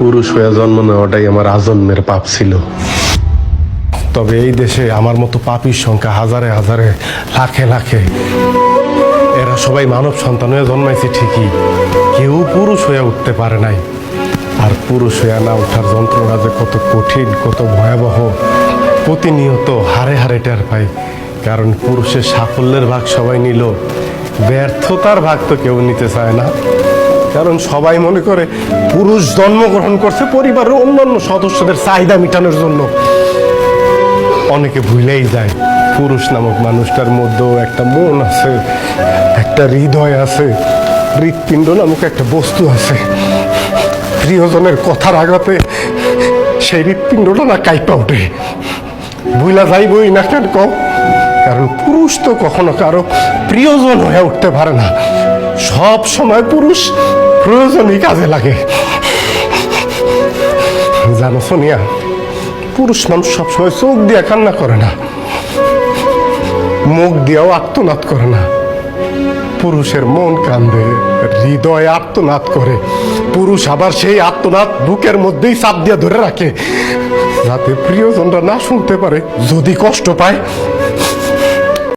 পুরুষ হয়ে জন্ম নেওয়াটাই আমার আজন্মের পাপ ছিল। তবে এই দেশে আমার মতো পাপীর সংখ্যা হাজারে হাজারে, লাখে লাখে। এরা সবাই মানব সন্তান হয়ে জন্মাইছে ঠিকই, কেউ পুরুষ হয়ে উঠতে পারে নাই। আর পুরুষ হয়ে না ওঠার যন্ত্রণা যে কত কঠিন, কত ভয়াবহ, প্রতিনিয়ত হারে হারে টের পাই। কারণ পুরুষের সাফল্যের ভাগ সবাই নিল, ব্যর্থতার ভাগ তো কেউ নিতে চায় না। কারণ সবাই মনে করে পুরুষ জন্মগ্রহণ করছে পরিবারের অন্যান্য সদস্যদের চাহিদা মেটানোর জন্য। অনেকে ভুলেই যায় পুরুষ নামক মানুষটার মধ্যেও একটা মন আছে, একটা হৃদয় আছে, হৃৎপিণ্ড নামক একটা বস্তু আছে। প্রিয়জনের কথার আঘাতে সেই হৃৎপিণ্ডটা না কাইপা ওঠে। ভুলা যাইবই না কেন কম, কারণ পুরুষ তো কখনো কারো প্রিয়জন হয়ে উঠতে পারে না। সব সময় পুরুষ প্রয়োজনই কাজে লাগে। জানো সোনিয়া, পুরুষ মানুষ সবসময় চোখ দিয়ে কান্না করে না, মুখ দিয়েও আর্তনাদ করে না। পুরুষের মন কান্দে, হৃদয় আর্তনাদ করে। পুরুষ আবার সেই আর্তনাদ বুকের মধ্যেই চাপ দিয়ে ধরে রাখে, যাতে প্রিয়জনরা না শুনতে পারে। যদি কষ্ট পায়